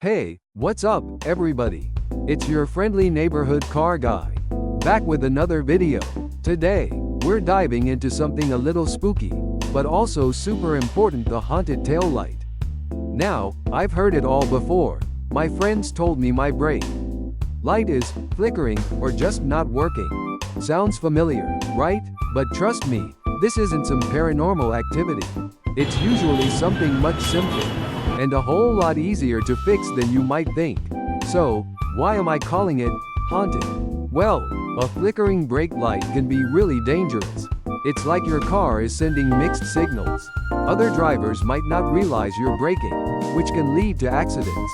Hey, what's up, everybody? It's your friendly neighborhood car guy, back with another video. Today, we're diving into something a little spooky, but also super important: the haunted tail light. Now, I've heard it all before. My friends told me my brake light is flickering or just not working. Sounds familiar, right? But trust me, this isn't some paranormal activity. It's usually something much simpler and a whole lot easier to fix than you might think. So, why am I calling it haunted? Well, a flickering brake light can be really dangerous. It's like your car is sending mixed signals. Other drivers might not realize you're braking, which can lead to accidents.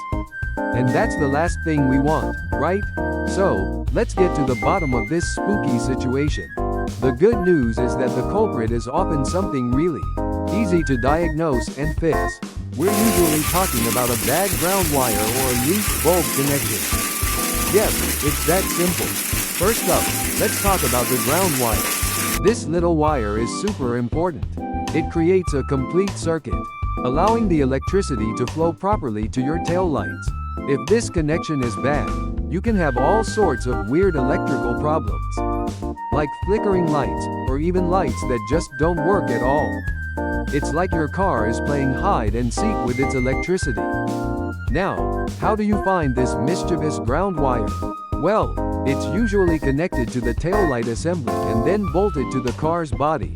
And that's the last thing we want, right? So, let's get to the bottom of this spooky situation. The good news is that the culprit is often something really easy to diagnose and fix. We're usually talking about a bad ground wire or a loose bulb connection. Yes, it's that simple. First up, let's talk about the ground wire. This little wire is super important. It creates a complete circuit, allowing the electricity to flow properly to your tail lights. If this connection is bad, you can have all sorts of weird electrical problems, like flickering lights, or even lights that just don't work at all. It's like your car is playing hide and seek with its electricity. Now, how do you find this mischievous ground wire? Well, it's usually connected to the taillight assembly and then bolted to the car's body.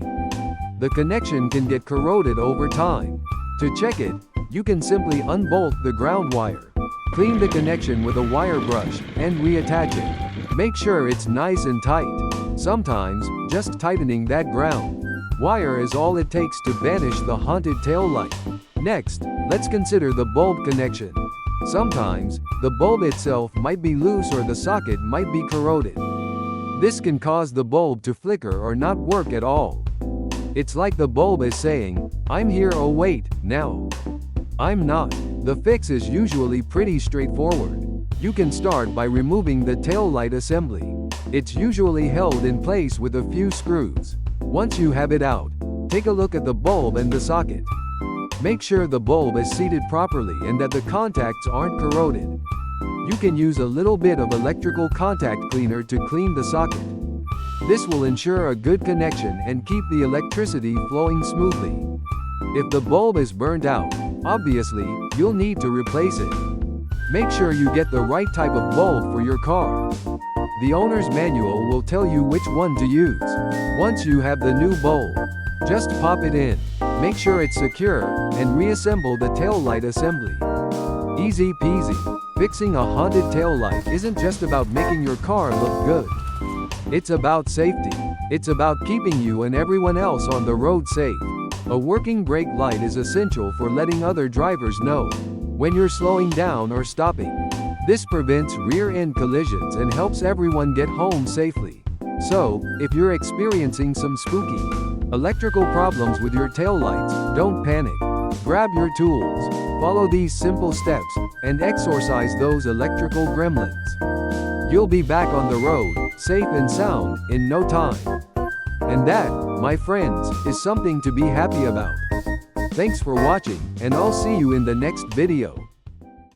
The connection can get corroded over time. To check it, you can simply unbolt the ground wire, clean the connection with a wire brush, and reattach it. Make sure it's nice and tight. Sometimes, just tightening that ground wire is all it takes to banish the haunted tail light. Next, let's consider the bulb connection. Sometimes, the bulb itself might be loose or the socket might be corroded. This can cause the bulb to flicker or not work at all. It's like the bulb is saying, "I'm here, oh wait, now I'm not." The fix is usually pretty straightforward. You can start by removing the tail light assembly. It's usually held in place with a few screws. Once you have it out, take a look at the bulb and the socket. Make sure the bulb is seated properly and that the contacts aren't corroded. You can use a little bit of electrical contact cleaner to clean the socket. This will ensure a good connection and keep the electricity flowing smoothly. If the bulb is burnt out, obviously, you'll need to replace it. Make sure you get the right type of bulb for your car. The owner's manual will tell you which one to use. Once you have the new bulb, just pop it in, make sure it's secure, and reassemble the tail light assembly. Easy peasy. Fixing a haunted tail light isn't just about making your car look good. It's about safety. It's about keeping you and everyone else on the road safe. A working brake light is essential for letting other drivers know when you're slowing down or stopping. This prevents rear-end collisions and helps everyone get home safely. So, if you're experiencing some spooky electrical problems with your taillights, don't panic. Grab your tools, follow these simple steps, and exorcise those electrical gremlins. You'll be back on the road, safe and sound, in no time. And that, my friends, is something to be happy about. Thanks for watching, and I'll see you in the next video.